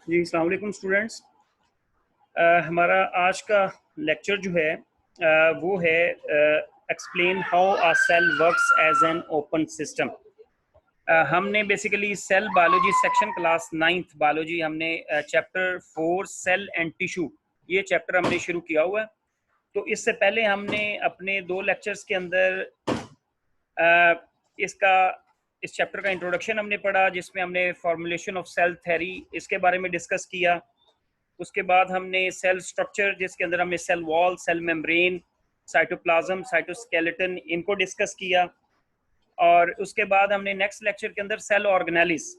जी, अस्सलाम वालेकुम स्टूडेंट्स। हमारा आज का लेक्चर जो है वो है explain how a cell works as an open system. हमने basically cell biology section class 9th biology हमने चैप्टर 4 सेल एंड टिश्यू ये चैप्टर हमने शुरू किया हुआ है। तो इससे पहले हमने अपने 2 लेक्चर्स के अंदर अ, इसका इस चैप्टर का इंट्रोडक्शन हमने पढ़ा, जिसमें हमने फॉर्मुलेशन ऑफ सेल थ्योरी इसके बारे में डिस्कस किया। उसके बाद हमने सेल स्ट्रक्चर, जिसके अंदर हमने cell wall, cell membrane, cytoplasm, cytoskeleton इनको डिस्कस किया। और उसके बाद हमने नेक्स्ट लेक्चर के अंदर सेल ऑर्गेनेलिस,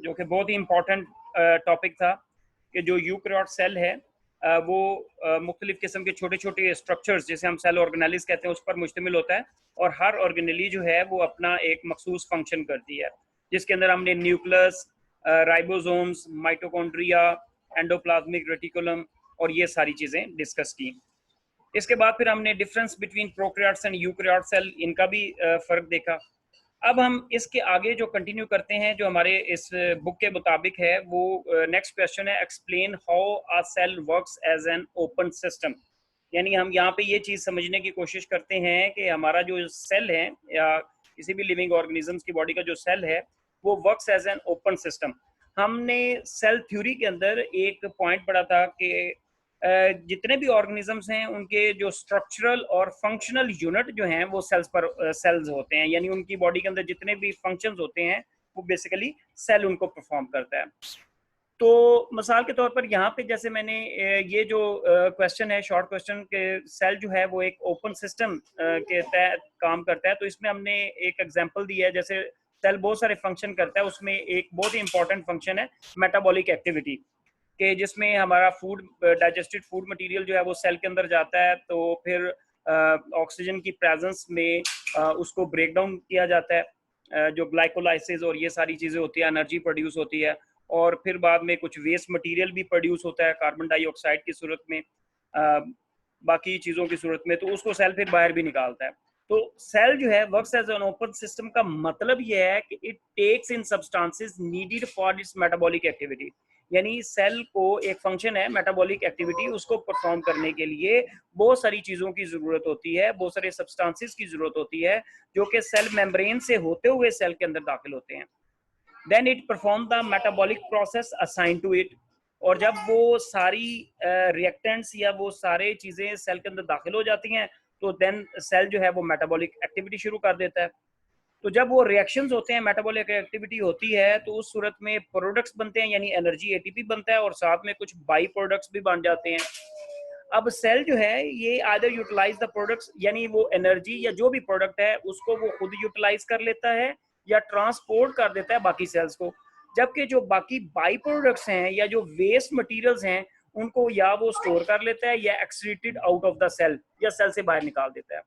जो कि बहुत ही इंपॉर्टेंट टॉपिक था, कि जो यूकैरियोट सेल है वो मुख्तलिफ किस्म के छोटे छोटे स्ट्रक्चर्स, जैसे हम सेल ऑर्गेनेलिस कहते हैं, उस पर मुश्तमिल होता है। और हर ऑर्गेनेली जो है वो अपना एक मखसूस फंक्शन करती है, जिसके अंदर हमने nucleus, ribosomes, mitochondria, endoplasmic reticulum और ये सारी चीज़ें डिस्कस की। इसके बाद फिर हमने difference between prokaryotes and eukaryote cell, इनका भी फ़र्क देखा। अब हम इसके आगे जो कंटिन्यू करते हैं, जो हमारे इस बुक के मुताबिक है, वो नेक्स्ट क्वेश्चन है explain how a cell works as an open system. यानी हम यहाँ पे ये चीज़ समझने की कोशिश करते हैं कि हमारा जो सेल है या किसी भी लिविंग ऑर्गेनिजम्स की बॉडी का जो सेल है वो works as an open system. हमने सेल थ्योरी के अंदर एक पॉइंट पढ़ा था कि जितने भी ऑर्गेनिजम्स हैं उनके जो स्ट्रक्चरल और फंक्शनल यूनिट जो हैं वो सेल्स होते हैं, यानी उनकी बॉडी के अंदर जितने भी फंक्शंस होते हैं वो बेसिकली सेल उनको परफॉर्म करता है। तो मिसाल के तौर पर यहाँ पे जैसे मैंने ये जो क्वेश्चन है, शॉर्ट क्वेश्चन के, सेल जो है वो एक ओपन सिस्टम के तहत काम करता है, तो इसमें हमने एक एग्जांपल दिया है। जैसे सेल बहुत सारे फंक्शन करता है, उसमें एक बहुत ही इंपॉर्टेंट फंक्शन है मेटाबॉलिक एक्टिविटी, के जिसमें हमारा फूड, डाइजेस्टेड फूड मटेरियल जो है वो सेल के अंदर जाता है, तो फिर ऑक्सीजन की प्रेजेंस में उसको ब्रेक डाउन किया जाता है, जो ग्लाइकोलाइसिस और ये सारी चीज़ें होती है, एनर्जी प्रोड्यूस होती है। और फिर बाद में कुछ वेस्ट मटेरियल भी प्रोड्यूस होता है कार्बन डाइऑक्साइड की सूरत में, बाकी चीज़ों की सूरत में, तो उसको सेल फिर बाहर भी निकालता है। तो सेल जो है works as an open system का मतलब ये है कि it takes in substances needed for its metabolic activity. यानी सेल को एक फंक्शन है मेटाबॉलिक एक्टिविटी, उसको परफॉर्म करने के लिए बहुत सारी चीज़ों की ज़रूरत होती है, बहुत सारे सब्सटेंसेस की ज़रूरत होती है, जो कि सेल मेम्ब्रेन से होते हुए सेल के अंदर दाखिल होते हैं। Then it perform the metabolic process assign to it. और जब वो सारी रिएक्टेंट्स या वो सारे चीज़ें सेल के अंदर दाखिल हो जाती हैं, तो देन सेल जो है वो मेटाबॉलिक एक्टिविटी शुरू कर देता है। तो जब वो रिएक्शंस होते हैं, मेटाबॉलिक एक्टिविटी होती है, तो उस सूरत में प्रोडक्ट्स बनते हैं, यानी एनर्जी एटीपी बनता है, और साथ में कुछ बाई प्रोडक्ट्स भी बन जाते हैं। अब सेल जो है ये आदर यूटिलाइज द प्रोडक्ट्स, यानी वो एनर्जी या जो भी प्रोडक्ट है उसको वो खुद यूटिलाइज कर लेता है या ट्रांसपोर्ट कर देता है बाकी सेल्स को। जबकि जो बाकी बाई प्रोडक्ट्स हैं या जो वेस्ट मटेरियल्स हैं, उनको या वो स्टोर कर लेता है या excreted out of the cell, या सेल से बाहर निकाल देता है।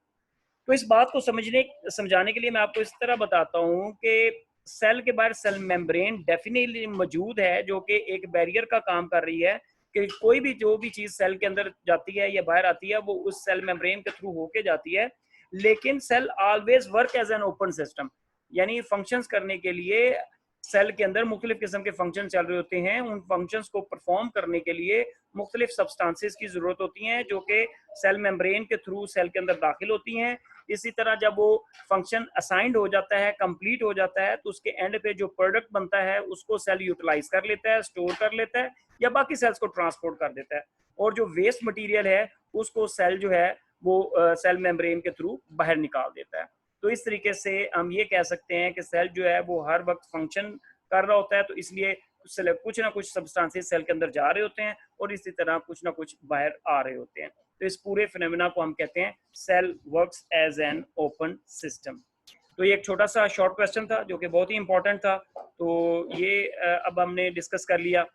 तो इस बात को समझाने के लिए मैं आपको इस तरह बताता हूँ कि सेल के बाहर सेल मेम्ब्रेन डेफिनेटली मौजूद है, जो कि एक बैरियर का काम कर रही है, कि कोई भी जो भी चीज़ सेल के अंदर जाती है या बाहर आती है वो उस सेल मेम्ब्रेन के थ्रू होके जाती है। लेकिन cell always work as an open system, यानी फंक्शंस करने के लिए सेल के अंदर मुख्तलिफ किस्म के फंक्शन चल रहे होते हैं। उन फंक्शंस को परफॉर्म करने के लिए मुख्तलिफ सब्सटेंसेस की ज़रूरत होती हैं, जो कि सेल मेम्ब्रेन के थ्रू सेल के अंदर दाखिल होती हैं। इसी तरह जब वो फंक्शन असाइंड हो जाता है, कंप्लीट हो जाता है, तो उसके एंड पे जो प्रोडक्ट बनता है उसको सेल यूटिलाइज कर लेता है, स्टोर कर लेता है, या बाकी सेल्स को ट्रांसपोर्ट कर देता है। और जो वेस्ट मटेरियल है उसको सेल जो है वो सेल मेम्ब्रेन के थ्रू बाहर निकाल देता है। तो इस तरीके से हम ये कह सकते हैं कि सेल जो है वो हर वक्त फंक्शन कर रहा होता है, तो इसलिए कुछ ना कुछ सब्सटेंसेस सेल के अंदर जा रहे होते हैं और इसी तरह कुछ ना कुछ बाहर आ रहे होते हैं। तो इस पूरे फिनोमेना को हम कहते हैं cell works as an open system. तो ये एक छोटा सा शॉर्ट क्वेश्चन था जो कि बहुत ही इंपॉर्टेंट था, तो ये अब हमने डिस्कस कर लिया।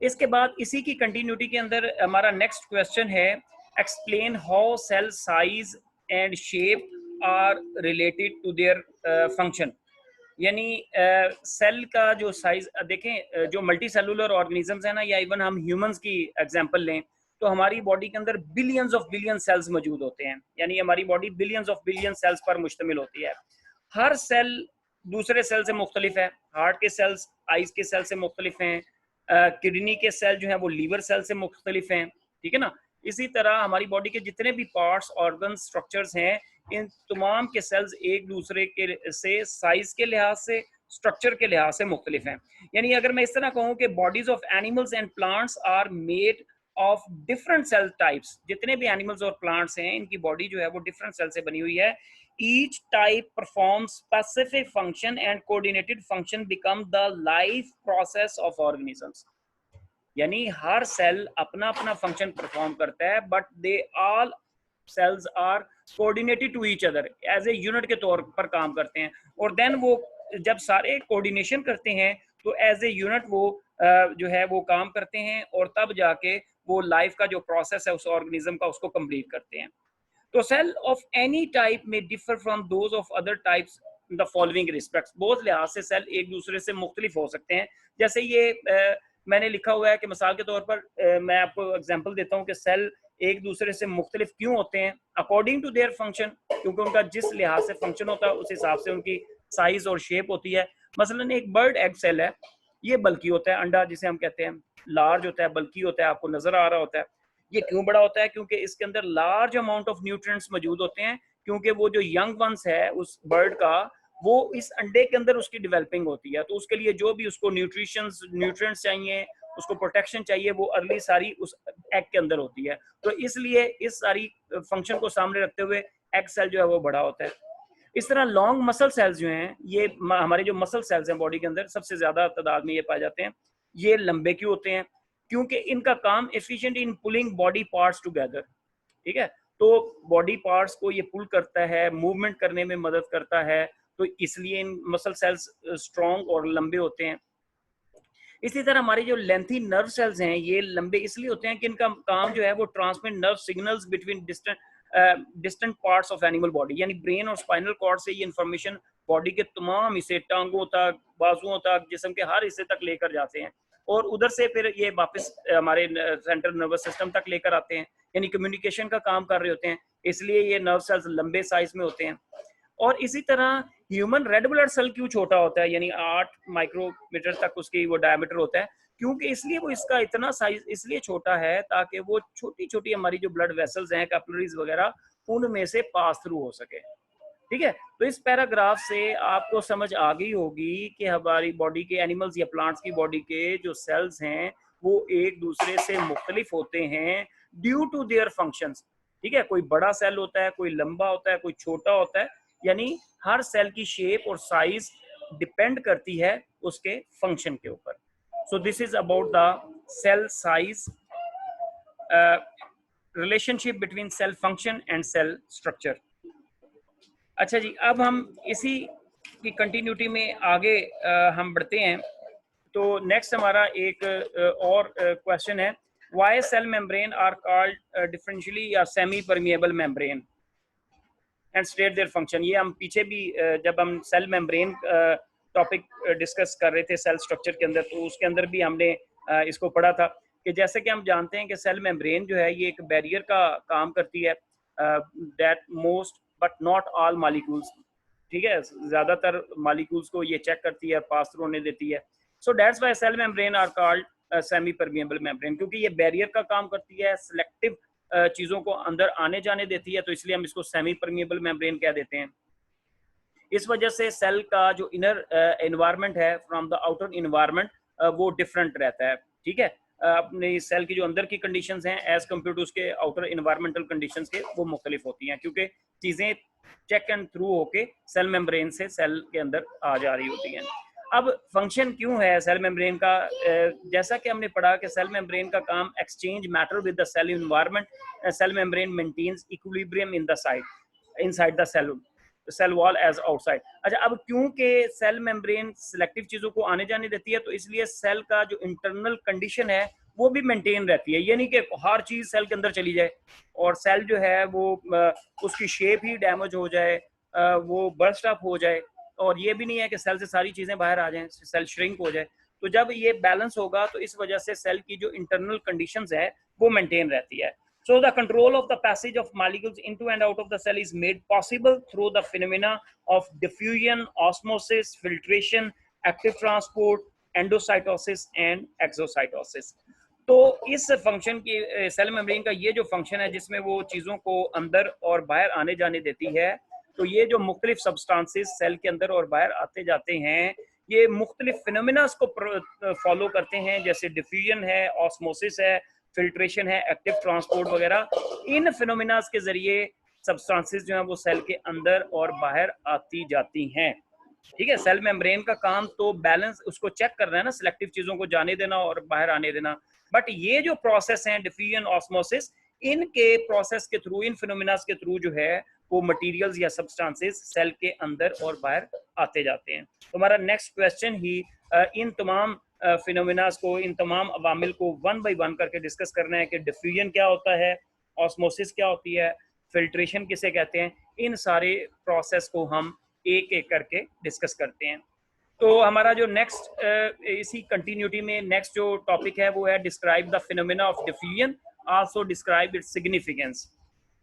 इसके बाद इसी की कंटिन्यूटी के अंदर हमारा नेक्स्ट क्वेश्चन है explain how cell size and shape are related to their function. यानी सेल का जो साइज देखें, जो मल्टी सेलुलर ऑर्गेनिजम्स है ना, या इवन हम ह्यूमंस की एग्जांपल लें, तो हमारी बॉडी के अंदर बिलियंस ऑफ बिलियन सेल्स मौजूद होते हैं, यानी हमारी body billions of billion cells पर मुश्तमिल होती है। हर सेल दूसरे सेल से मुख्तलिफ है। हार्ट के सेल्स आइज के सेल से मुख्तलिफ हैं, किडनी के सेल जो है वो लीवर सेल से मुख्तलिफ हैं, ठीक है ना। इसी तरह हमारी बॉडी के जितने भी पार्ट्स, ऑर्गन, स्ट्रक्चर्स हैं, इन तमाम के सेल्स एक दूसरे के से साइज के लिहाज से, स्ट्रक्चर के लिहाज से मुख्तलिफ हैं। यानी अगर मैं इस तरह कहूँ कि bodies of animals and plants are made of different cell types, जितने भी एनिमल्स और प्लांट्स हैं इनकी बॉडी जो है वो डिफरेंट सेल से बनी हुई है। each type performs specific function and coordinated function become the life process of organisms। यानी हर सेल अपना अपना फंक्शन परफॉर्म करता है, but they all cells are coordinated to each other, as a unit के तौर पर काम करते हैं। और देन वो जब सारे कोऑर्डिनेशन करते हैं तो एज ए यूनिट वो जो है वो काम करते हैं, और तब जाके वो लाइफ का जो प्रोसेस है उस ऑर्गेनिज्म का उसको कंप्लीट करते हैं। तो सेल ऑफ एनी टाइप में differ from those of other types in the following respects. बहुत लिहाज से सेल एक दूसरे से मुख्तलिफ हो सकते हैं। जैसे ये मैंने लिखा हुआ है कि मिसाल के तौर पर मैं आपको एग्जांपल देता हूँ कि सेल एक दूसरे से मुख्तलिफ क्यों होते हैं, अकॉर्डिंग टू देयर फंक्शन, क्योंकि उनका जिस लिहाज से फंक्शन होता है उस हिसाब से उनकी साइज और शेप होती है। मसलन एक बर्ड एग सेल है, ये बल्कि होता है, अंडा जिसे हम कहते हैं लार्ज होता है, बल्कि होता है, आपको नजर आ रहा होता है। ये क्यों बड़ा होता है? क्योंकि इसके अंदर लार्ज अमाउंट ऑफ न्यूट्रिएंट्स मौजूद होते हैं, क्योंकि वो जो यंग वंस है उस बर्ड का, वो इस अंडे के अंदर उसकी डेवलपिंग होती है, तो उसके लिए जो भी उसको न्यूट्रिएंट्स चाहिए, उसको प्रोटेक्शन चाहिए, वो अर्ली सारी उस एग के अंदर होती है। तो इसलिए इस सारी फंक्शन को सामने रखते हुए एग सेल जो है वो बड़ा होता है। इस तरह लॉन्ग मसल सेल्स जो हैं, ये हमारे जो मसल सेल्स हैं बॉडी के अंदर सबसे ज्यादा तादाद में ये पाए जाते हैं। ये लंबे क्यों होते हैं? क्योंकि इनका काम efficient in pulling body parts together, ठीक है। तो बॉडी पार्ट्स को ये पुल करता है, मूवमेंट करने में मदद करता है, तो इसलिए इन मसल सेल्स स्ट्रॉन्ग और लंबे होते हैं। इसी तरह हमारी जो लेंथी नर्व सेल्स हैं, ये लंबे इसलिए होते हैं कि इनका काम जो है वो transmit nerve signals between distant parts of animal body, यानी ब्रेन और स्पाइनल कॉर्ड से ये इंफॉर्मेशन बॉडी के तमाम हिस्से, टांगों तक, बाजुओं तक, जिस्म के हर हिस्से तक लेकर जाते हैं, और उधर से फिर ये वापस हमारे सेंट्रल नर्वस सिस्टम तक लेकर आते हैं, यानी कम्युनिकेशन का काम कर रहे होते हैं। इसलिए ये नर्व सेल्स लंबे साइज में होते हैं। और इसी तरह ह्यूमन रेड ब्लड सेल क्यों छोटा होता है, यानी 8 माइक्रोमीटर तक उसकी वो डायमीटर होता है, क्योंकि इसलिए वो इसका इतना साइज इसलिए छोटा है ताकि वो छोटी छोटी हमारी जो ब्लड वेसल्स हैं, कैपिलरीज वगैरह, उनमें से पास थ्रू हो सके, ठीक है। तो इस पैराग्राफ से आपको समझ आ गई होगी कि हमारी बॉडी के, एनिमल्स या प्लांट्स की बॉडी के जो सेल्स हैं वो एक दूसरे से मुख्तलिफ होते हैं ड्यू टू देयर फंक्शंस, ठीक है। कोई बड़ा सेल होता है, कोई लंबा होता है, कोई छोटा होता है, यानी हर सेल की शेप और साइज डिपेंड करती है उसके फंक्शन के ऊपर। So this is about the cell size, relationship between cell function and cell structure. अच्छा जी, अब हम इसी की कंटिन्यूटी में आगे हम बढ़ते हैं। तो नेक्स्ट हमारा एक और क्वेश्चन है, why cell membrane are called differentially या semi permeable membrane and state their function. ये हम पीछे भी जब हम सेल मेम्ब्रेन टॉपिक डिस्कस कर रहे थे सेल स्ट्रक्चर के अंदर, तो उसके अंदर भी हमने इसको पढ़ा था कि जैसे कि हम जानते हैं कि सेल मेम्ब्रेन जो है ये एक बैरियर का काम करती है, that most but not all molecules, ठीक है, ज्यादातर मॉलिक्यूल्स को ये चेक करती है, पास थ्रू होने देती है। So that's why cell membrane are called semi permeable membrane, क्योंकि ये बैरियर का काम करती है, सिलेक्टिव चीजों को अंदर आने जाने देती है, तो इसलिए हम इसको सेमी परमिएबल मेम्ब्रेन कह देते हैं। इस वजह से सेल का जो इनर एनवायरनमेंट है फ्रॉम द आउटर इन्वायरमेंट वो डिफरेंट रहता है, ठीक है। अपने सेल की जो अंदर की कंडीशंस हैं एज कम्पेयर टू उसके आउटर इन्वायरमेंटल कंडीशंस के, वो मुख्तलिफ होती हैं, क्योंकि चीज़ें चेक एंड थ्रू होके सेल मेम्ब्रेन से सेल के अंदर आ जा रही होती हैं। अब फंक्शन क्यों है सेल मेम्ब्रेन का? जैसा कि हमने पढ़ा कि सेल मेम्ब्रेन का काम exchange matter with the cell environment, cell membrane maintains equilibrium in the side inside the cell wall as outside. अच्छा, अब क्योंकि सेल मेम्ब्रेन सिलेक्टिव चीजों को आने जाने देती है, तो इसलिए सेल का जो इंटरनल कंडीशन है वो भी मेंटेन रहती है, यानी कि हर चीज सेल के अंदर चली जाए और सेल जो है वो उसकी शेप ही डैमेज हो जाए, वो बर्स्ट अप हो जाए, और ये भी नहीं है कि सेल से सारी चीजें बाहर आ जाएं, सेल श्रिंक हो जाए। तो जब ये बैलेंस होगा तो इस वजह से सेल की जो इंटरनल कंडीशंस है वो मेंटेन रहती है। So the control of the passage of molecules into and out of the cell is made possible through the phenomena of diffusion, osmosis, filtration, active transport endocytosis and exocytosis. तो इस function की cell membrane का ये जो function है जिसमें वो चीज़ों को अंदर और बाहर आने जाने देती है, तो ये जो मुख्तलिफ सब्सटेंसेस सेल के अंदर और बाहर आते जाते हैं, ये मुख्तलिफ फिनोमिनास को फॉलो करते हैं, जैसे डिफ्यूजन है, ऑस्मोसिस है, फिल्ट्रेशन है, एक्टिव ट्रांसपोर्ट वगैरह। इन फिनोमिनास के जरिए सब्सटेंसेस जो हैं वो सेल के अंदर और बाहर आती जाती हैं। ठीक है, सेल मेम्ब्रेन का काम तो बैलेंस उसको चेक करना है ना, सिलेक्टिव चीजों को जाने देना और बाहर आने देना। बट ये जो प्रोसेस है डिफ्यूजन, ऑस्मोसिस, इनके प्रोसेस के थ्रू, इन फिनोमिनास के थ्रू जो है वो मटेरियल्स या सब्सटेंसेस सेल के अंदर और बाहर आते जाते हैं। तो हमारा नेक्स्ट क्वेश्चन ही इन तमाम फिनोमिनास को, इन तमाम अवामिल को वन बाय वन करके डिस्कस करना है कि डिफ्यूजन क्या होता है, ऑस्मोसिस क्या होती है, फिल्ट्रेशन किसे कहते हैं। इन सारे प्रोसेस को हम एक एक करके डिस्कस करते हैं। तो हमारा जो नेक्स्ट इसी कंटिन्यूटी में नेक्स्ट जो टॉपिक है वो है describe the phenomena of diffusion, also describe its significance.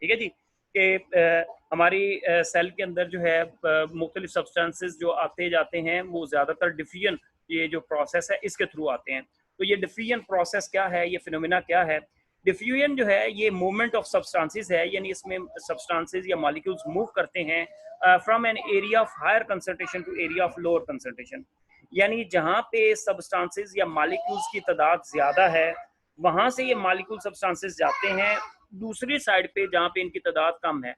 ठीक है जी, कि हमारी सेल के अंदर जो है मुख्तलिफ सब्सटेंसेस जो आते जाते हैं वो ज़्यादातर डिफ्यूजन, ये जो प्रोसेस है इसके थ्रू आते हैं। तो ये डिफ्यूजन प्रोसेस क्या है, ये फिनोमेना क्या है? डिफ्यूजन जो है ये मूवमेंट ऑफ सब्सटेंसेस है, यानी इसमें सब्सटेंसेस या मॉलिक्यूल्स मूव करते हैं from an area of higher concentration to area of lower concentration. यानी जहाँ पे सब्सटेंसेस या मॉलिक्यूल्स की तादाद ज़्यादा है वहाँ से ये मॉलिक्यूल सब्सटेंसेस जाते हैं दूसरी साइड पे जहाँ पे इनकी तादाद कम है,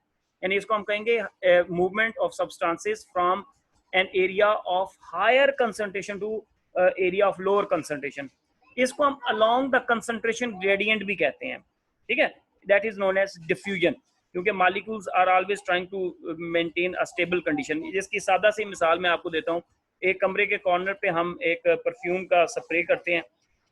यानी इसको हम कहेंगे movement of substances from an area of higher concentration to area of lower concentration. इसको हम अलोंग द कंसंट्रेशन ग्रेडियंट भी कहते हैं। ठीक है, that is known as diffusion, क्योंकि molecules are always trying to maintain a stable condition. जिसकी सादा सी मिसाल मैं आपको देता हूँ, एक कमरे के कॉर्नर पे हम एक परफ्यूम का स्प्रे करते हैं,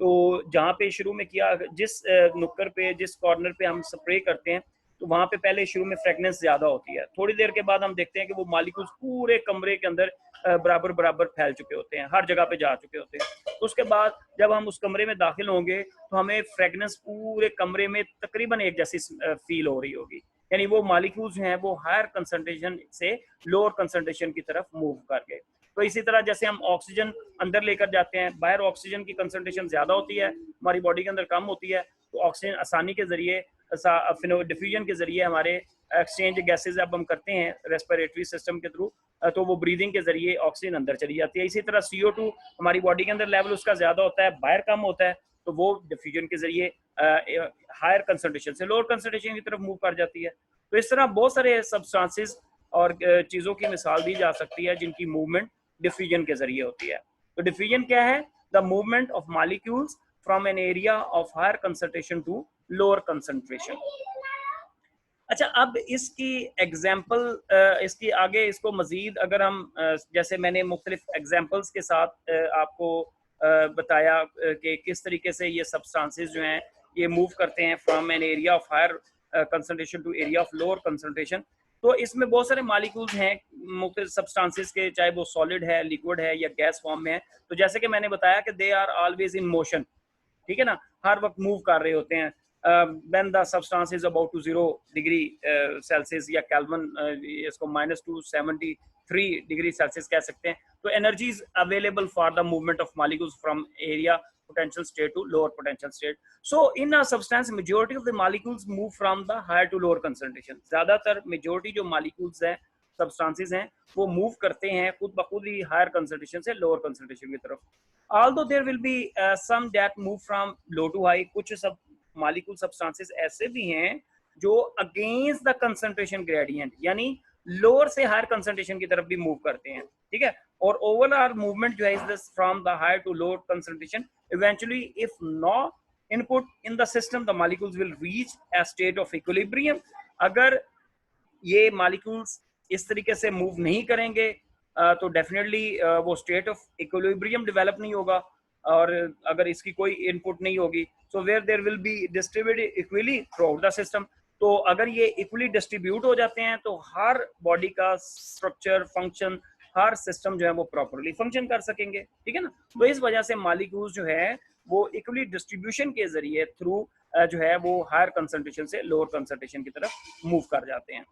तो जहाँ पे शुरू में किया, जिस नुक्कर पे, जिस कॉर्नर पे हम स्प्रे करते हैं, तो वहाँ पे पहले शुरू में फ्रेगनेंस ज़्यादा होती है। थोड़ी देर के बाद हम देखते हैं कि वो मॉलिक्यूल्स पूरे कमरे के अंदर बराबर बराबर फैल चुके होते हैं, हर जगह पे जा चुके होते हैं। तो उसके बाद जब हम उस कमरे में दाखिल होंगे तो हमें फ्रेगनेंस पूरे कमरे में तकरीबन एक जैसी फील हो रही होगी, यानी वो मॉलिक्यूल्स हैं वो हायर कंसंट्रेशन से लोअर कंसंट्रेशन की तरफ मूव कर गए। तो इसी तरह जैसे हम ऑक्सीजन अंदर लेकर जाते हैं, बाहर ऑक्सीजन की कंसंट्रेशन ज़्यादा होती है, हमारी बॉडी के अंदर कम होती है, तो ऑक्सीजन आसानी के जरिए डिफ्यूजन के जरिए हमारे एक्सचेंज गैसेज अब हम करते हैं रेस्पिरेटरी सिस्टम के थ्रू, तो वो ब्रीदिंग के जरिए ऑक्सीजन अंदर चली जाती है। इसी तरह CO2 हमारी बॉडी के अंदर लेवल उसका ज़्यादा होता है, बाहर कम होता है, तो वो डिफ्यूजन के जरिए हायर कंसंट्रेशन से लोअर कंसंट्रेशन की तरफ मूव कर जाती है। तो इस तरह बहुत सारे सब्सटेंसेस और चीज़ों की मिसाल दी जा सकती है जिनकी मूवमेंट डिफ्यूजन के जरिए होती है। तो डिफ्यूजन क्या है? The movement of molecules from an area of higher concentration to lower concentration. अच्छा, अब इसकी एग्जाम्पल, इसकी आगे इसको मजीद अगर हम जैसे मैंने मुख्तलिफ एग्जाम्पल्स के साथ आपको बताया कि किस तरीके से ये सब्सटेंसेस जो हैं ये मूव करते हैं from an area of higher concentration to area of lower concentration. तो इसमें बहुत सारे मॉलिक्यूल्स हैं मुख्तलिफ सब्सटेंसेस के, चाहे वो सॉलिड है, लिक्विड है या गैस फॉर्म में है। तो जैसे कि मैंने बताया कि they are always in motion, ठीक है ना, हर वक्त मूव कर रहे होते हैं। when the substance is about to 0 degree Celsius या केल्विन, इसको -273 डिग्री सेल्सियस कह सकते हैं। तो energy is available for the movement of molecules from area potential state to lower potential state. So in a substance majority of the molecules move from the higher to lower concentration. ज़्यादातर majority जो molecules हैं, substances हैं, वो move करते हैं खुद ब खुद ही higher concentration से lower concentration की तरफ। Although there will be some that move from low to high, कुछ सब molecule substances ऐसे भी हैं जो against the concentration gradient, यानी लोअर से हायर कंसंट्रेशन की तरफ भी मूव करते हैं। ठीक है, और ओवरऑल मूवमेंट जो है is from the higher to lower concentration. Eventually if no input in the system the molecules will reach a state of equilibrium. अगर ये मॉलिक्यूल्स इस तरीके से मूव नहीं करेंगे तो डेफिनेटली वो स्टेट ऑफ इक्विलिब्रियम डेवलप नहीं होगा, और अगर इसकी कोई इनपुट नहीं होगी, so where there will be distributed equally throughout the system. तो अगर ये इक्वली डिस्ट्रीब्यूट हो जाते हैं तो हर बॉडी का स्ट्रक्चर, फंक्शन, हर सिस्टम जो है वो प्रॉपरली फंक्शन कर सकेंगे। ठीक है ना, तो इस वजह से मॉलिक्यूल्स जो है वो इक्वली डिस्ट्रीब्यूशन के जरिए थ्रू जो है वो हायर कंसंट्रेशन से लोअर कंसंट्रेशन की तरफ मूव कर जाते हैं।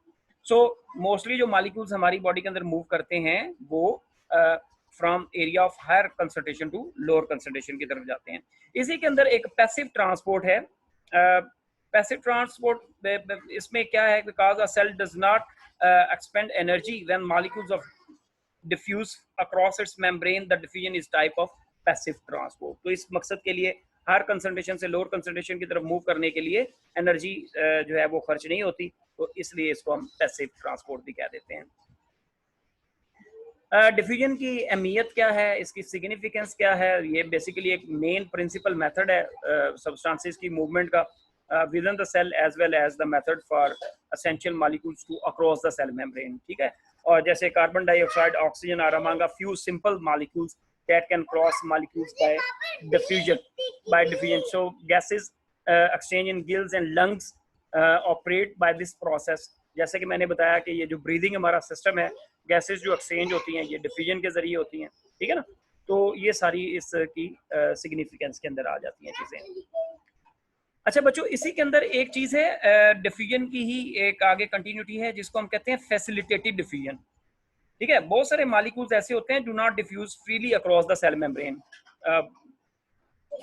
सो मोस्टली जो मॉलिक्यूल्स हमारी बॉडी के अंदर मूव करते हैं वो from area of higher concentration to lower concentration की तरफ जाते हैं। इसी के अंदर एक पैसिव ट्रांसपोर्ट है। पैसिव ट्रांसपोर्ट इसमें क्या है, because a cell does not expend energy when molecules of diffuse across its membrane, the diffusion is type of passive transport. तो इस मकसद के लिए हायर कंसंट्रेशन से लोअर कंसंट्रेशन की तरफ मूव करने के लिए एनर्जी जो है वो खर्च नहीं होती, तो इसलिए इसको हम पैसिव ट्रांसपोर्ट भी कह देते हैं। डिफ्यूजन की अहमियत क्या है, इसकी सिग्निफिकेंस क्या है, ये बेसिकली एक मेन प्रिंसिपल मेथड है सब्सटेंसेस की मूवमेंट का within the cell as well as the method for essential molecules to across the cell membrane, ठीक है। और जैसे carbon dioxide, oxygen are among a few simple molecules that can cross molecules by diffusion. So gases exchange in gills and lungs operate by this process. जैसे कि मैंने बताया कि ये जो ब्रीदिंग हमारा सिस्टम है, गैसेस जो एक्सचेंज होती हैं ये डिफ्यूजन के जरिए होती हैं, ठीक है ना। तो ये सारी इसकी सिग्निफिकेंस के अंदर आ जाती हैं चीजें। अच्छा बच्चों, इसी के अंदर एक चीज है डिफ्यूजन की ही एक आगे कंटिन्यूटी है जिसको हम कहते हैं फैसिलिटेटेड डिफ्यूजन, ठीक है। बहुत सारे मॉलिक्यूल्स ऐसे होते हैं do not diffuse freely across the cell membrane.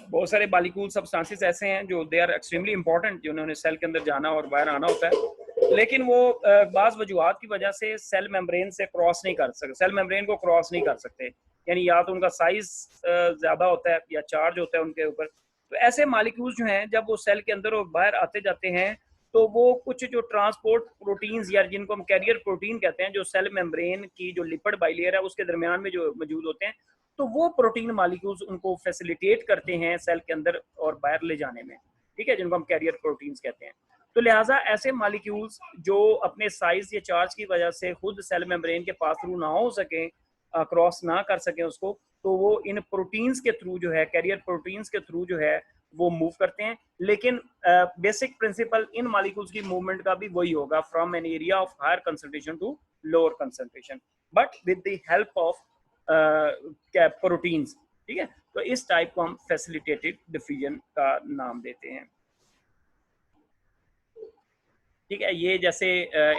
बहुत सारे मॉलिक्यूल सब्सटेंसेस ऐसे हैं जो दे आर एक्सट्रीमली इंपॉर्टेंट, जिन्होंने सेल के अंदर जाना और बाहर आना होता है, लेकिन वो बाज़ वजूहात की वजह से सेल मेम्ब्रेन से क्रॉस नहीं कर सकते, सेल मेम्ब्रेन को क्रॉस नहीं कर सकते, यानी या तो उनका साइज ज़्यादा होता है या चार्ज होता है उनके ऊपर। तो ऐसे मॉलिक्यूल्स जो हैं जब वो सेल के अंदर और बाहर आते जाते हैं तो वो कुछ जो ट्रांसपोर्ट प्रोटीन्स या जिनको हम कैरियर प्रोटीन कहते हैं, जो सेल मेम्ब्रेन की जो लिपिड बाइलेयर है उसके दरमियान में जो मौजूद होते हैं, तो वो प्रोटीन मॉलिक्यूल्स उनको फैसिलिटेट करते हैं सेल के अंदर और बाहर ले जाने में, ठीक है, जिनको हम कैरियर प्रोटीन्स कहते हैं। तो लिहाजा ऐसे मॉलिक्यूल्स जो अपने साइज या चार्ज की वजह से खुद सेल मेम्ब्रेन के पास थ्रू ना हो सके, क्रॉस ना कर सके उसको, तो वो इन प्रोटीन्स के थ्रू जो है, कैरियर प्रोटीन्स के थ्रू जो है वो मूव करते हैं। लेकिन बेसिक प्रिंसिपल इन मॉलिक्यूल्स की मूवमेंट का भी वही होगा, from an area of higher concentration to lower concentration, but with the help of proteins, ठीक है। तो इस टाइप को हम फैसिलिटेटेड डिफ्यूजन का नाम देते हैं, ठीक है। ये जैसे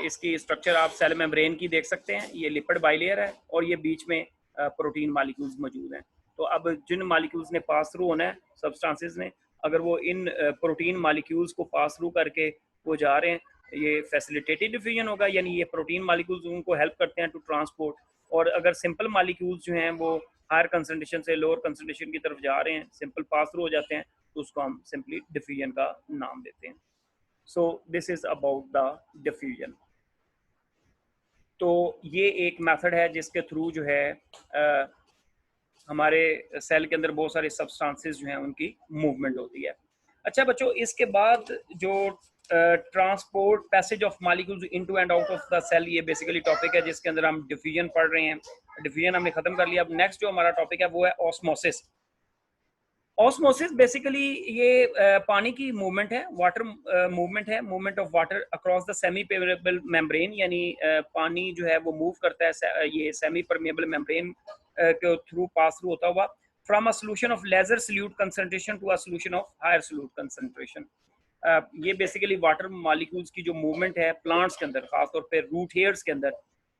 इसकी स्ट्रक्चर आप सेल मेम्ब्रेन की देख सकते हैं, ये लिपिड बाइलेयर है और ये बीच में प्रोटीन मॉलिक्यूल्स मौजूद हैं। तो अब जिन मॉलिक्यूल्स ने पास थ्रू होना है सब्सटेंसेस ने, अगर वो इन प्रोटीन मॉलिक्यूल्स को पास थ्रू करके वो जा रहे हैं, ये फैसिलिटेटेड डिफ्यूजन होगा, यानी ये प्रोटीन मॉलिक्यूल्स उनको हेल्प करते हैं टू ट्रांसपोर्ट। और अगर सिंपल मॉलिक्यूल्स जो हैं वो हायर कंसंट्रेशन से लोअर कंसंट्रेशन की तरफ जा रहे हैं, सिंपल पास थ्रू हो जाते हैं, तो उसको हम सिंपली डिफ्यूजन का नाम देते हैं। So this is about the diffusion. तो ये एक मेथड है जिसके थ्रू जो है हमारे सेल के अंदर बहुत सारे सब्सटेंसेस जो हैं उनकी मूवमेंट होती है। अच्छा बच्चों, इसके बाद जो transport passage of molecules into and out of the cell, ये बेसिकली टॉपिक है जिसके अंदर हम डिफ्यूजन पढ़ रहे हैं। डिफ्यूजन हमने खत्म कर लिया। अब नेक्स्ट जो हमारा टॉपिक है वो है ऑस्मोसिस। ऑस्मोसिस बेसिकली ये पानी की मूवमेंट है, वाटर मूवमेंट है, movement of water across the semi permeable membrane, यानी पानी जो है वो मूव करता है ये सेमी परमेबल मेम्ब्रेन के थ्रू पास थ्रू होता हुआ from a solution of lesser solute concentration to a solution of higher solute concentration. ये बेसिकली वाटर मॉलिक्यूल्स की जो मूवमेंट है प्लांट्स के अंदर, खासतौर पे रूट हेयर्स के अंदर,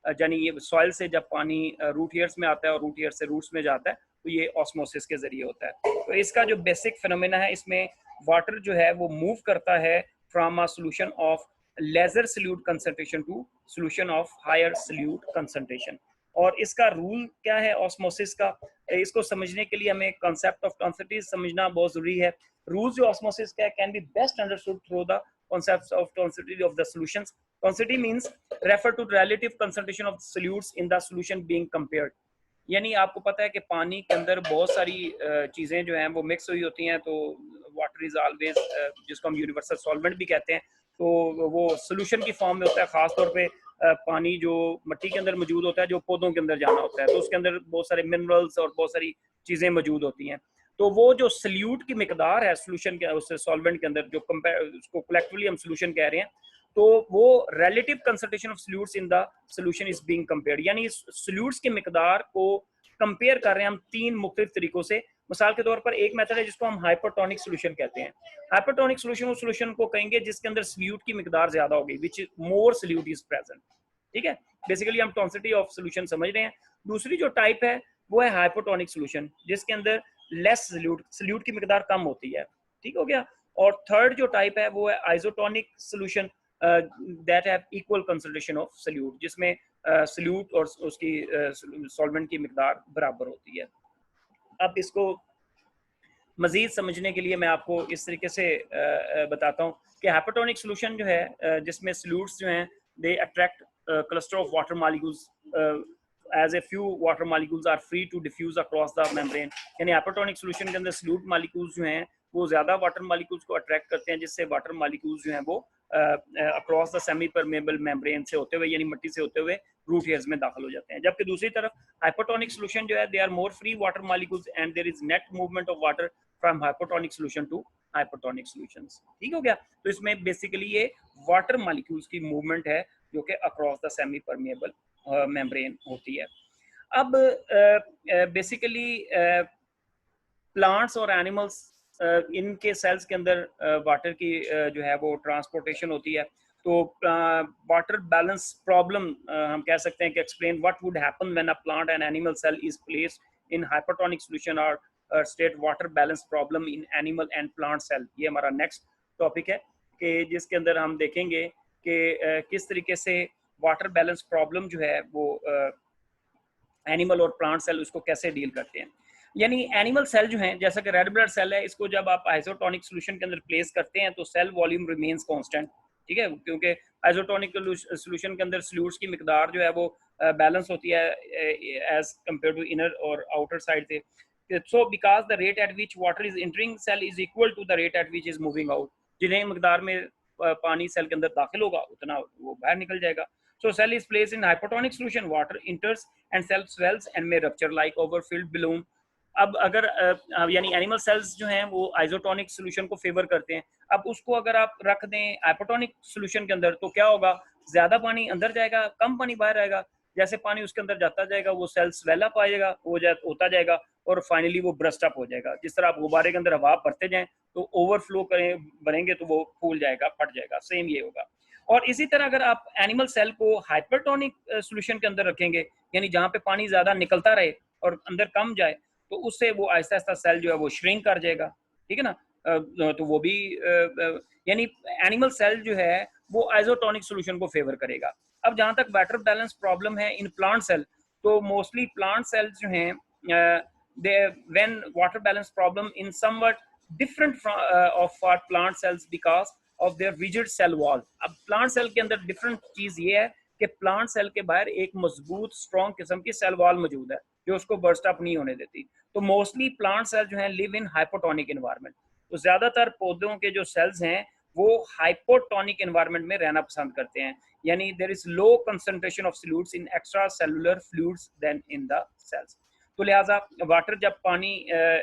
यानी ये सॉइल से जब पानी रूट हेयर्स में आता है और रूट हेयर से रूट्स में जाता है, तो ये ऑस्मोसिस के जरिए होता है। तो इसका जो बेसिक फिनोमेना है, इसमें वाटर जो है वो मूव करता है from a solution of lesser solute concentration to solution of higher solute concentration. और इसका रूल क्या है ऑस्मोसिस का, इसको समझने के लिए हमें कॉन्सेप्ट ऑफ टॉन्सिटी समझना बहुत जरूरी है। रूल्स जो ऑस्मोसिस का can be best understood through the concepts of tonicity of the solutions. Tonicity means refer to relative concentration of solutes in the solution being compared. यानी आपको पता है कि पानी के अंदर बहुत सारी चीज़ें जो हैं वो मिक्स हुई होती हैं, तो वाटर इज ऑलवेज, जिसको हम यूनिवर्सल सॉल्वेंट भी कहते हैं, तो वो सोल्यूशन की फॉर्म में होता है। खासतौर पे पानी जो मिट्टी के अंदर मौजूद होता है, जो पौधों के अंदर जाना होता है, तो उसके अंदर बहुत सारे मिनरल्स और बहुत सारी चीज़ें मौजूद होती हैं। तो वो जो सल्यूट की मिकदार है सोल्यूशन के, उस सॉल्वेंट के अंदर, जो उसको कलेक्टिवली हम सोल्यूशन कह रहे हैं, तो वो relative concentration of salutes in the solution is being compared, यानी सल्यूट्स की मिकदार को कंपेयर कर रहे हैं हम तीन मुख्तलिफ तरीकों से। मिसाल के तौर पर एक मेथड है जिसको हम हाइपरटोनिक सोल्यूशन कहते हैं। हाइपरटोनिक सोल्यूशन उस सोल्यूशन को कहेंगे जिसके अंदर सल्यूट की मिकदार ज्यादा होगी, विच मोर सल्यूट इज प्रेजेंट, ठीक है। बेसिकली हम टॉन्सिटी ऑफ सोल्यूशन समझ रहे हैं। दूसरी जो टाइप है वो है हाइपोटोनिक सोल्यूशन, जिसके अंदर लेस सल्यूट की मिकदार कम होती है। ठीक हो गया। और थर्ड जो टाइप है वो है isotonic solution that have equal concentration of solute, जिसमें सल्यूट और उसकी सॉल्वेंट की मिकदार बराबर होती है। अब इसको मजीद समझने के लिए मैं आपको इस तरीके से बताता हूँ कि हाइपोटोनिक सोल्यूशन जो है जिसमें सल्यूट्स जो हैं they attract cluster of water molecules as a few water molecules are free to diffuse across the membrane. यानी हाइपोटोनिक सोल्यूशन के अंदर सल्यूट मॉलिक्यूल्स जो हैं वो ज़्यादा वाटर मॉलिक्यूल्स को अट्रैक्ट करते हैं, जिससे वाटर मॉलिक्यूल्स जो हैं वो across the semi permeable membrane से होते हुए यानी मिट्टी से होते हुए रूट हेयर्स में दाखिल हो जाते हैं। जबकि दूसरी तरफ हाइपोटोनिक सोल्यूशन जो है they are more free water molecules and there is net movement of water from hypotonic solution to hypotonic solutions. ठीक हो गया। तो इसमें बेसिकली ये वाटर मॉलिक्यूल्स की मूवमेंट है जो कि across the semi permeable membrane होती है। अब बेसिकली प्लांट्स और एनिमल्स इनके सेल्स के अंदर वाटर की जो है वो ट्रांसपोर्टेशन होती है। तो वाटर बैलेंस प्रॉब्लम हम कह सकते हैं कि explain what would happen when a plant and animal cell is placed in hypotonic solution और state water balance problem in animal and plant cell. ये हमारा नेक्स्ट टॉपिक है कि जिसके अंदर हम देखेंगे कि किस तरीके से वाटर बैलेंस प्रॉब्लम जो है वो एनिमल और प्लांट सेल उसको कैसे डील करते हैं। यानी एनिमल सेल जो हैं जैसा कि रेड ब्लड सेल है, इसको जब आप आइसोटोनिक सोल्यूशन के अंदर प्लेस करते हैं तो सेल वॉल्यूम रिमेन्स कांस्टेंट। ठीक है, क्योंकि आइसोटोनिक सोल्यूशन के अंदर सल्यूट्स की मिकदार जो है वो बैलेंस होती है एज कंपेयर टू इनर और आउटर साइड से। So because the rate at which water is entering cell is equal to the rate at which is moving out. जितनी मिकदार में पानी सेल के अंदर दाखिल होगा उतना वो बाहर निकल जाएगा। So cell is placed in hypotonic solution, water enters and cell swells and may rupture like overfilled balloon. अब अगर यानी एनिमल सेल्स जो हैं वो आइसोटोनिक सोल्यूशन को फेवर करते हैं। अब उसको अगर आप रख दें हाइपोटोनिक सोल्यूशन के अंदर तो क्या होगा, ज्यादा पानी अंदर जाएगा, कम पानी बाहर आएगा। जैसे पानी उसके अंदर जाता जाएगा वो सेल स्वेल अप आएगा, होता जाएगा और फाइनली वो ब्रस्ट अप हो जाएगा। जिस तरह आप गुब्बारे के अंदर हवा भरते जाएं तो ओवरफ्लो करें बनेंगे तो वो फूल जाएगा, फट जाएगा। सेम ये होगा। और इसी तरह अगर आप एनिमल सेल को हाइपरटोनिक सोल्यूशन के अंदर रखेंगे यानी जहाँ पे पानी ज्यादा निकलता रहे और अंदर कम जाए तो उससे वो आहिस्ता आहिस्ता सेल जो है वो श्रिंक कर जाएगा। ठीक है ना। तो वो भी यानी एनिमल सेल जो है वो आइसोटोनिक सोल्यूशन को फेवर करेगा। अब जहाँ तक वाटर बैलेंस प्रॉब्लम है इन प्लांट सेल, तो मोस्टली प्लांट सेल्स जो हैं they when water balance problem in somewhat different of plant cells because of their rigid cell wall. अब प्लांट सेल के अंदर डिफरेंट चीज ये है कि प्लांट सेल के बाहर एक मजबूत स्ट्रॉन्ग किस्म की सेल वॉल मौजूद है जो उसको बर्स्ट अप नहीं होने देती। तो मोस्टली प्लांट सेल जो है लिव इन हाइपोटोनिक एनवायरनमेंट। तो ज्यादातर पौधों के जो सेल्स हैं वो हाइपोटोनिक एनवायरनमेंट में रहना पसंद करते हैं। यानी there is low concentration of solutes in extra cellular fluids than in the cells. तो लिहाजा वाटर जब पानी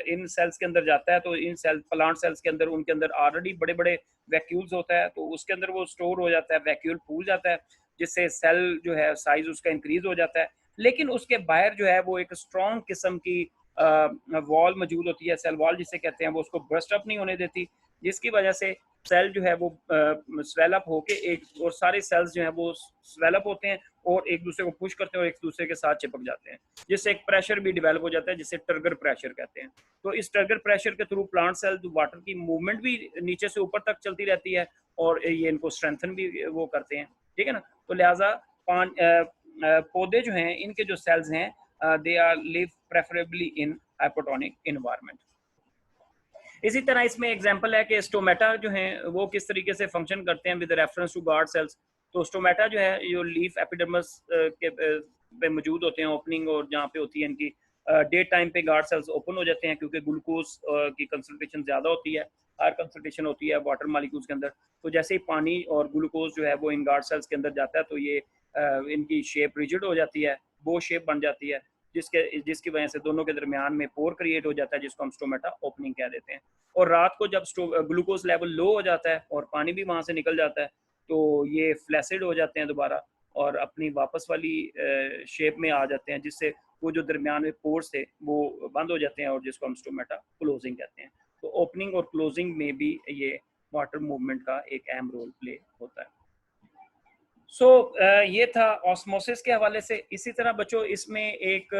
इन सेल्स के अंदर जाता है तो इन सेल प्लांट सेल्स के अंदर उनके अंदर ऑलरेडी बड़े बड़े वैक्यूल्स होता है तो उसके अंदर वो स्टोर हो जाता है, वैक्यूल फूल जाता है जिससे सेल जो है साइज उसका इंक्रीज हो जाता है। लेकिन उसके बाहर जो है वो एक स्ट्रॉन्ग किस्म की वॉल मौजूद होती है, सेल वॉल जिसे कहते हैं, वो उसको ब्रस्ट अप नहीं होने देती, जिसकी वजह से सेल जो है वो स्वेल अप होके एक और सारे सेल्स जो है वो स्वेल अप होते हैं और एक दूसरे को पुश करते हैं और एक दूसरे के साथ चिपक जाते हैं, जिससे एक प्रेशर भी डेवलप हो जाता है जिसे टर्गर प्रेशर कहते हैं। तो इस टर्गर प्रेशर के थ्रू प्लांट सेल वाटर की मूवमेंट भी नीचे से ऊपर तक चलती रहती है और ये इनको स्ट्रेंथन भी वो करते हैं। ठीक है ना। तो लिहाजा पौधे जो हैं इनके जो सेल्स हैं they are live preferably in hypotonic environment. इसी तरह इसमें एग्जांपल है कि स्टोमेटा जो हैं वो किस तरीके से फंक्शन करते हैं with reference to guard cells. तो स्टोमेटा जो है जो लीफ एपिडर्मिस के पे मौजूद होते हैं ओपनिंग और जहाँ पे होती है इनकी डे टाइम पे गार्ड सेल्स ओपन हो जाते हैं क्योंकि ग्लूकोज की कंसंट्रेशन ज़्यादा होती है, हायर कंसंट्रेशन होती है वाटर मालिक्यूल्स के अंदर। तो जैसे ही पानी और ग्लूकोज जो है वो इन गार्ड सेल्स के अंदर जाता है तो ये इनकी शेप रिजिड हो जाती है, बो शेप बन जाती है, जिसकी वजह से दोनों के दरमियान में पोर क्रिएट हो जाता है जिसको हम स्टोमेटा ओपनिंग कह देते हैं। और रात को जब ग्लूकोज लेवल लो हो जाता है और पानी भी वहाँ से निकल जाता है तो ये फ्लैसिड हो जाते हैं दोबारा और अपनी वापस वाली शेप में आ जाते हैं, जिससे वो जो दरमियान में पोर्स थे वो बंद हो जाते हैं और जिसको हम स्टोमेटा क्लोजिंग कहते हैं। तो ओपनिंग और क्लोजिंग में भी ये वाटर मूवमेंट का एक अहम रोल प्ले होता है। सो ये था ऑस्मोसिस के हवाले से। इसी तरह बच्चों इसमें एक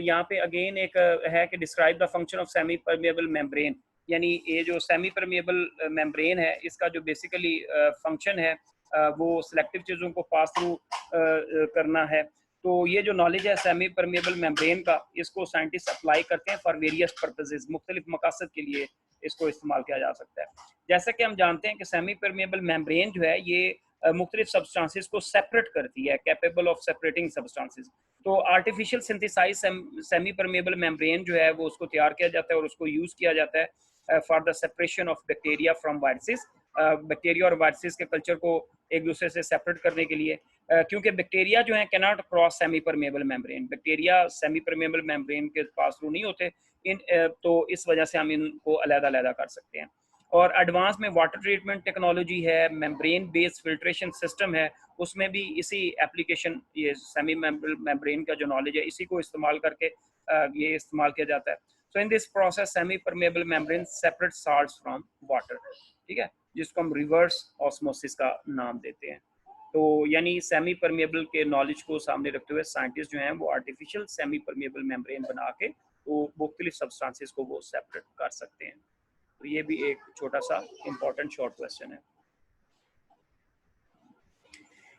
यहाँ पे अगेन एक है कि describe the function of semi permeable membrane, यानी ये जो सेमी परमेबल मेम्ब्रेन है इसका जो बेसिकली फंक्शन है वो सिलेक्टिव चीज़ों को पास थ्रू करना है। तो ये जो नॉलेज है सेमी परमेबल मेम्ब्रेन का, इसको साइंटिस्ट अप्लाई करते हैं फॉर वेरियस पर्पजेज, मुख्तलिफ मकासद के लिए इसको इस्तेमाल किया जा सकता है। जैसा कि हम जानते हैं कि सेमी परमेबल मेम्ब्रेन जो है ये मुख्तलिफ सब्सटेंसेस को सेपरेट करती है, कैपेबल ऑफ सेपरेटिंग सब्सटेंसेस। तो artificial synthesise semi permeable membrane जो है वो उसको तैयार किया जाता है और उसको यूज़ किया जाता है for the separation of bacteria from viruses, bacteria और वायरसेस के कल्चर को एक दूसरे से सेपरेट करने के लिए, क्योंकि बैक्टीरिया जो है cannot cross semi permeable membrane, bacteria semi permeable membrane के पास थ्रू नहीं होते तो इस वजह से हम इनको अलग-अलग कर सकते हैं। और एडवांस में वाटर ट्रीटमेंट टेक्नोलॉजी है, मेम्ब्रेन बेस्ड फिल्ट्रेशन सिस्टम है, उसमें भी इसी एप्लीकेशन, ये सेमी मेम्ब्रेन का जो नॉलेज है इसी को इस्तेमाल करके ये इस्तेमाल किया जाता है। So in this process semi permeable membrane separate salts from water, ठीक है, जिसको हम रिवर्स ऑस्मोसिस का नाम देते हैं। तो यानी सेमी परमेबल के नॉलेज को सामने रखते हुए साइंटिस्ट जो हैं वो आर्टिफिशियल सेमी परमेबल मेम्ब्रेन बना के वो मुख्तलिफ सब्सटेंसेस को वो सेपरेट कर सकते हैं। तो ये भी एक छोटा सा इंपॉर्टेंट शॉर्ट क्वेश्चन है।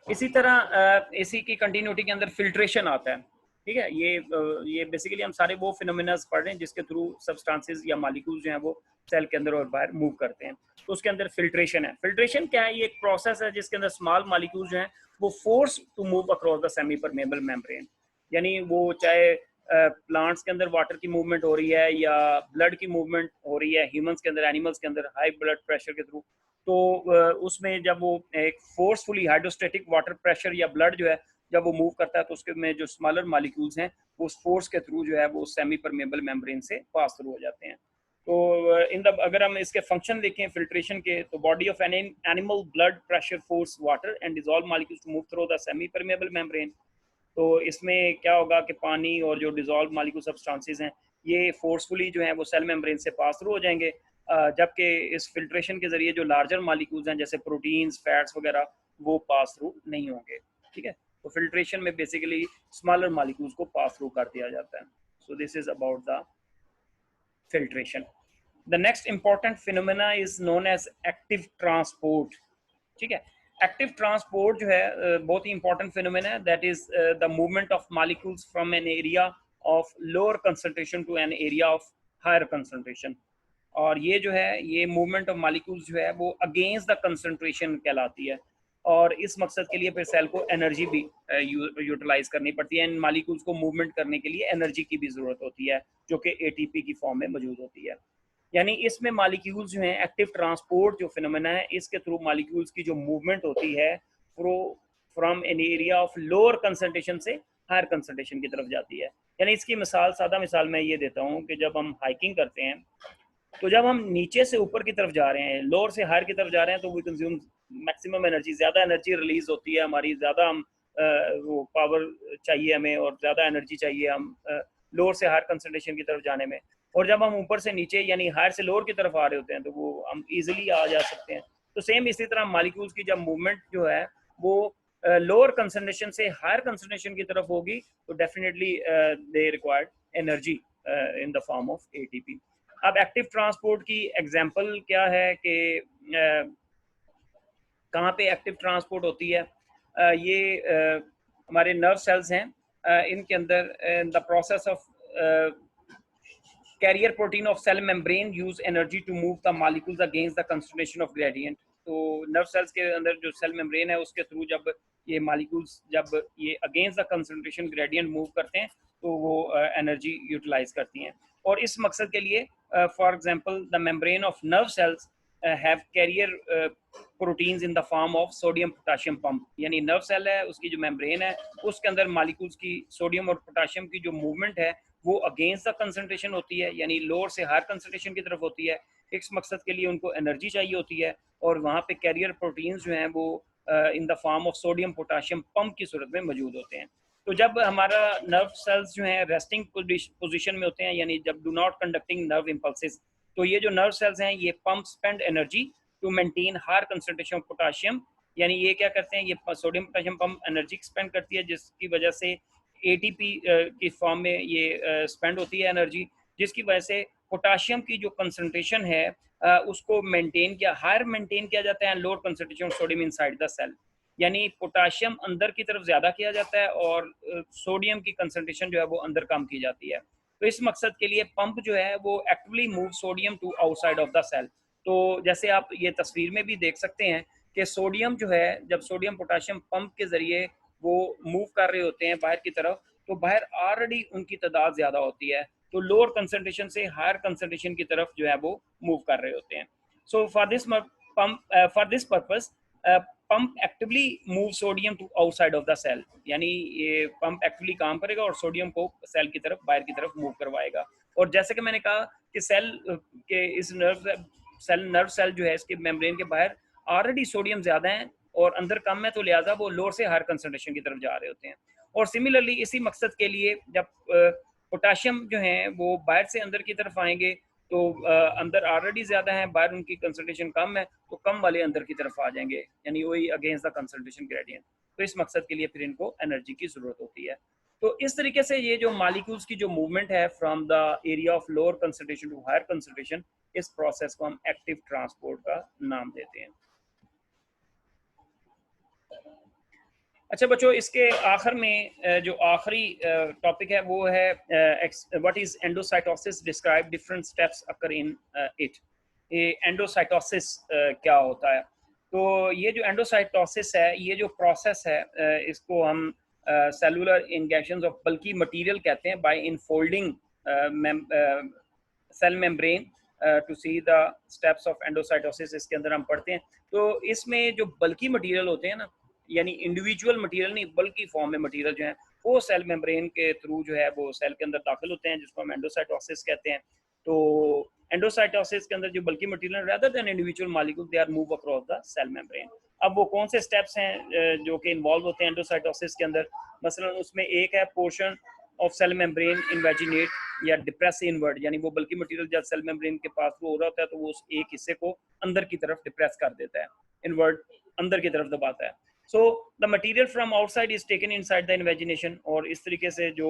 इसी तरह इसी की कंटिन्यूटी के अंदर फिल्ट्रेशन आता है, ठीक है। ये बेसिकली हम सारे वो फिनोमिनास पढ़ रहे हैं जिसके थ्रू सब्सटेंसेस या मॉलिक्यूल्स जो हैं वो सेल के अंदर और बाहर मूव करते हैं। तो उसके अंदर फिल्ट्रेशन है। फिल्ट्रेशन क्या है? ये एक प्रोसेस है जिसके अंदर स्मॉल मॉलिक्यूल्स जो हैं वो force to move across the semi permeable membrane, यानी वो चाहे प्लांट्स के अंदर वाटर की मूवमेंट हो रही है या ब्लड की मूवमेंट हो रही है, ह्यूमंस के अंदर, एनिमल्स के अंदर हाई ब्लड प्रेशर के थ्रू, तो उसमें जब वो एक फोर्सफुली हाइड्रोस्टेटिक वाटर प्रेशर या ब्लड जो है जब वो मूव करता है तो उसके में जो स्मॉलर मॉलिक्यूल्स हैं वो उस फोर्स के थ्रू जो है वो सेमी परमेबल मेम्ब्रेन से पास थ्रू हो जाते हैं। तो इन द अगर हम इसके फंक्शन देखें फिल्ट्रेशन के, तो body of an animal blood pressure force water and dissolve molecules to move through the semi permeable membrane. तो इसमें क्या होगा कि पानी और जो डिजॉल्व मॉलिक्यूल सब्सटेंसेस हैं ये फोर्सफुली जो है वो सेल मेम्ब्रेन से पास थ्रू हो जाएंगे, जबकि इस फिल्ट्रेशन के जरिए जो लार्जर मॉलिक्यूल्स हैं जैसे प्रोटीन्स, फैट्स वगैरह वो पास थ्रू नहीं होंगे, ठीक है। तो फिल्ट्रेशन में बेसिकली स्मॉलर मॉलिक्यूल्स को पास थ्रू कर दिया जाता है। So this is about the filtration. The next important phenomena is known as active transport, ठीक है। एक्टिव ट्रांसपोर्ट जो है बहुत ही इंपॉर्टेंट फिनोमेना है, that is the movement of molecules from an area of lower concentration to an area of higher concentration. और ये जो है ये मूवमेंट ऑफ मॉलिक्यूल्स जो है वो अगेंस्ट द कंसंट्रेशन कहलाती है। और इस मकसद के लिए फिर सेल को एनर्जी भी यूटिलाइज करनी पड़ती है। इन मॉलिक्यूल्स को मूवमेंट करने के लिए एनर्जी की भी ज़रूरत होती है जो कि एटीपी की फॉर्म में मौजूद होती है। यानी इसमें मॉलिक्यूल्स जो हैं एक्टिव ट्रांसपोर्ट जो फिनोमेना है इसके थ्रू मॉलिक्यूल्स की जो मूवमेंट होती है from an area of lower concentration से हायर कंसंट्रेशन की तरफ जाती है। यानी इसकी मिसाल, सादा मिसाल मैं ये देता हूँ कि जब हम हाइकिंग करते हैं तो जब हम नीचे से ऊपर की तरफ जा रहे हैं, लोअर से हायर की तरफ जा रहे हैं, तो वी कंज्यूम मैक्सिमम एनर्जी, ज़्यादा एनर्जी रिलीज होती है हमारी, ज़्यादा हम वो पावर चाहिए हमें और ज़्यादा एनर्जी चाहिए हम लोअर से हायर कंसंट्रेशन की तरफ जाने में। और जब हम ऊपर से नीचे यानी हायर से लोअर की तरफ आ रहे होते हैं तो वो हम इजीली आ जा सकते हैं। तो सेम इसी तरह मॉलिक्यूल्स की जब मूवमेंट जो है वो लोअर कंसंट्रेशन से हायर कंसंट्रेशन की तरफ होगी तो definitely they required energy in the form of ATP. अब एक्टिव ट्रांसपोर्ट की एग्जांपल क्या है कि कहाँ पे एक्टिव ट्रांसपोर्ट होती है? ये हमारे नर्व सेल्स हैं, इनके अंदर the process of carrier protein of cell membrane use energy to move the molecules against the concentration of gradient. तो नर्व सेल्स के अंदर जो सेल मेम्ब्रेन है उसके थ्रू जब ये मॉलिक्यूल्स जब ये against the concentration gradient move करते हैं तो वो एनर्जी यूटिलाइज करती हैं। और इस मकसद के लिए for example the membrane of nerve cells have carrier proteins in the form of sodium potassium pump. यानी नर्व सेल है उसकी जो मेम्ब्रेन है उसके अंदर मॉलिक्यूल्स की सोडियम और पोटाशियम की जो मूवमेंट है वो अगेंस्ट द कंसंट्रेशन होती है, यानी लोअर से हायर कंसंट्रेशन की तरफ होती है। इस मकसद के लिए उनको एनर्जी चाहिए होती है और वहाँ पे कैरियर प्रोटीन्स जो हैं वो in the form of sodium potassium pump की सूरत में मौजूद होते हैं। तो जब हमारा नर्व सेल्स जो हैं रेस्टिंग पोजीशन में होते हैं, यानी जब do not conducting nerve impulses, तो ये जो नर्व सेल्स हैं ये pump spend energy to maintain higher concentration of potassium यानी ये क्या करते हैं, ये sodium potassium pump energy expend करती है, जिसकी वजह से एटीपी की फॉर्म में ये स्पेंड होती है एनर्जी, जिसकी वजह से पोटाशियम की जो कंसंट्रेशन है उसको हायर मेंटेन किया जाता है, lower concentration sodium inside the cell. यानी पोटाशियम अंदर की तरफ ज़्यादा किया जाता है और सोडियम की कंसंट्रेशन जो है वो अंदर कम की जाती है। तो इस मकसद के लिए पंप जो है वो actively move sodium to outside of the cell. तो जैसे आप ये तस्वीर में भी देख सकते हैं कि सोडियम जो है, जब सोडियम पोटाशियम पंप के ज़रिए वो मूव कर रहे होते हैं बाहर की तरफ, तो बाहर ऑलरेडी उनकी तादाद ज़्यादा होती है, तो लोअर कंसंट्रेशन से हायर कंसंट्रेशन की तरफ जो है वो मूव कर रहे होते हैं। So for this purpose pump actively move sodium to outside of the cell, यानी ये पंप एक्टिवली काम करेगा और सोडियम को सेल की तरफ, बाहर की तरफ मूव करवाएगा। और जैसे कि मैंने कहा कि सेल के इस नर्व सेल जो है इसके मेम्ब्रेन के बाहर ऑलरेडी सोडियम ज़्यादा है और अंदर कम है, तो लिहाजा वो लोअर से हायर कंसंट्रेशन की तरफ जा रहे होते हैं। और सिमिलरली इसी मकसद के लिए जब पोटाशियम जो है वो बाहर से अंदर की तरफ आएंगे, तो अंदर ऑलरेडी ज़्यादा है, बाहर उनकी कंसंट्रेशन कम है, तो कम वाले अंदर की तरफ आ जाएंगे, यानी वही अगेंस्ट द कंसंट्रेशन ग्रेडियंट। तो इस मकसद के लिए फिर इनको एनर्जी की ज़रूरत होती है। तो इस तरीके से ये जो मॉलिक्यूल्स की जो मूवमेंट है from the area of lower concentration to higher concentration, इस प्रोसेस को हम एक्टिव ट्रांसपोर्ट का नाम देते हैं। अच्छा बच्चों, इसके आखिर में जो आखिरी टॉपिक है वो है what is endocytosis, describe different steps occur in it. ये एंडोसाइटोसिस क्या होता है? तो ये जो एंडोसाइटोसिस है, ये जो प्रोसेस है, इसको हम cellular ingestions of bulky material कहते हैं by infolding cell membrane to see the steps of endocytosis. इसके अंदर हम पढ़ते हैं। तो इसमें जो बल्की मटेरियल होते हैं ना, यानी इंडिविजुअल मटेरियल नहीं, बल्कि फॉर्म में मटेरियल जो है वो सेल मेम्ब्रेन के थ्रू जो है वो सेल के अंदर दाखिल होते हैं, जिसको हम एंडोसाइटोसिस कहते हैं। तो एंडोसाइटोसिस के अंदर जो bulky material rather than individual molecule, they are move across the cell membrane. अब वो कौन से स्टेप्स हैं जो कि इन्वॉल्व होते हैं एंडोसाइटोसिस के अंदर? मसलन उसमें एक है portion of cell membrane invaginate या डिप्रेस इनवर्ड, यानी वो बल्की मटेरियल जब सेल मेम्ब्रेन के पास वो हो रहा होता है तो वो उस एक हिस्से को अंदर की तरफ डिप्रेस कर देता है, इनवर्ड अंदर की तरफ दबाता है। So the material from outside is taken inside the invagination. और इस तरीके से जो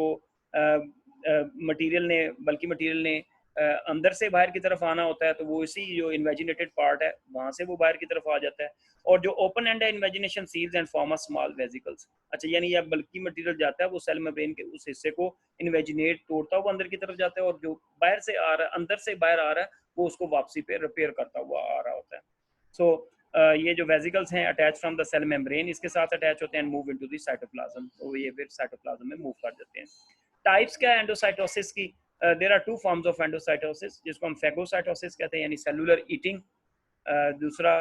मटेरियल ने, बल्कि मटेरियल ने अंदर से बाहर की तरफ आना होता है, तो वो इसी जो इन्वेजिनेटेड पार्ट है वहां से वो बाहर की तरफ आ जाता है। और जो ओपन एंड है, invagination seals and form a small vesicles. अच्छा, यानी जब बल्कि मटेरियल जाता है वो सेल मेम्ब्रेन के उस हिस्से को इन्वेजिनेट तोड़ता हुआ अंदर की तरफ जाता है, और जो बाहर से आ रहा है, अंदर से बाहर आ रहा है, वो उसको वापसी पे रिपेयर करता हुआ आ रहा होता है। सो ये जो वेसिकल्स हैं attach from the cell membrane, इसके साथ अटैच होते हैं and move into the cytoplasm, तो ये फिर साइटोप्लाज्म में मूव कर देते हैं। टाइप्स क्या है एंडोसाइटोसिस की? There are two forms of endocytosis, जिसको हम फेगोसाइटोसिस कहते हैं, यानी सेलुलर ईटिंग। दूसरा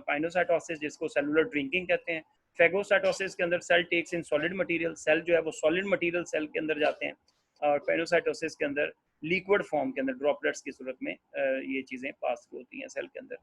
पाइनोसाइटोसिस, जिसको सेलुलर ड्रिंकिंग कहते हैं। फेगोसाइटोसिस के अंदर cell takes in solid material, cell जो है वो सॉलिड मटेरियल सेल के अंदर जाते हैं। और पाइनोसाइटोसिस के अंदर लिक्विड फॉर्म के अंदर ड्रॉपलेट्स की सूरत में ये चीज़ें पास होती हैं सेल के अंदर।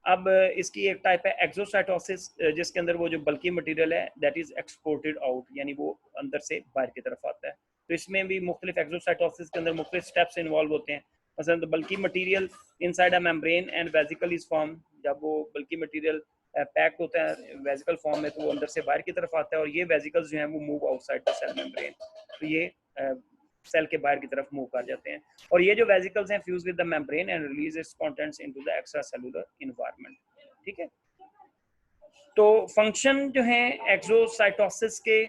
अब इसकी एक टाइप है एक्सोसाइटोसिस, जिसके अंदर वो जो बल्की मटेरियल है दैट इज एक्सपोर्टेड आउट, यानी वो अंदर से बाहर की तरफ आता है। तो इसमें भी मुख्तलिफ एक्सोसाइटोसिस के अंदर मुख्तलिफ स्टेप्स इन्वॉल्व होते हैं। मसलन the bulky material inside a membrane and vesicle is form. जब वो बल्की मटेरियल पैक्ड होता है वेसिकल फॉर्म में, तो वो अंदर से बाहर की तरफ आता है, और ये वेसिकल्स जो हैं वो move outside the cell membrane, तो ये सेल के बाहर की तरफ मूव कर जाते हैं। और ये जो वेसिकल्स हैं fuse with the membrane and release it's contents into the extra cellular environment. ठीक है, तो फंक्शन जो है एक्सोसाइटोसिस के,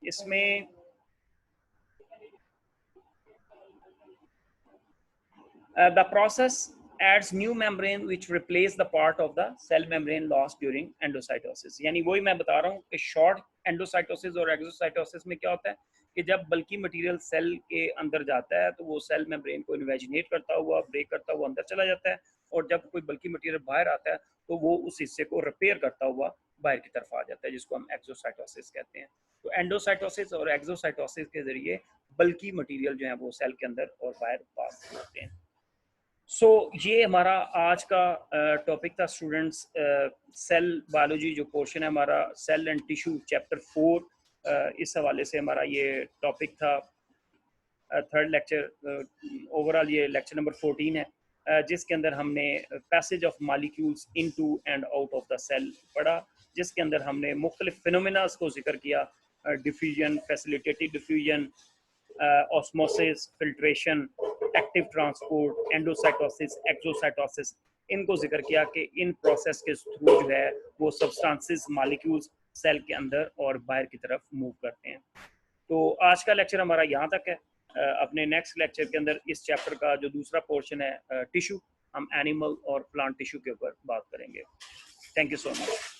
इसमें the process adds new membrane which replace the part of the cell membrane lost during endocytosis। यानी वही मैं बता रहा हूँ कि शॉर्ट एंडोसाइटोसिस और एक्सोसाइटोसिस में क्या होता है कि जब बल्की मटेरियल सेल के अंदर जाता है तो वो सेल मेम्ब्रेन को इन्वेजिनेट करता हुआ, ब्रेक करता हुआ अंदर चला जाता है, और जब कोई बल्की मटेरियल बाहर आता है तो वो उस हिस्से को रिपेयर करता हुआ बाहर की तरफ आ जाता है, जिसको हम एक्सोसाइटोसिस कहते हैं। तो एंडोसाइटोसिस और एक्सोसाइटोसिस के जरिए बल्की मटेरियल जो है वो सेल के अंदर और बाहर पास होते हैं। सो ये हमारा आज का टॉपिक था स्टूडेंट्स। सेल बायोलॉजी जो पोर्शन है हमारा, सेल एंड टिश्यू चैप्टर 4, इस हवाले से हमारा ये टॉपिक था। थर्ड लेक्चर, ओवरऑल ये लेक्चर नंबर 14 है। जिसके अंदर हमने passage of molecules into and out of the cell पढ़ा, जिसके अंदर हमने मुख्तलिफ फिनोमेनास को जिक्र किया, diffusion, facilitated diffusion, osmosis, filtration, active transport, endocytosis, exocytosis, इनको जिक्र किया कि इन प्रोसेस के थ्रू जो है वो सब्सटेंसेस, मॉलिक्यूल्स सेल के अंदर और बाहर की तरफ मूव करते हैं। तो आज का लेक्चर हमारा यहाँ तक है। अपने नेक्स्ट लेक्चर के अंदर इस चैप्टर का जो दूसरा पोर्शन है टिश्यू, हम एनिमल और प्लांट टिश्यू के ऊपर बात करेंगे। Thank you so much.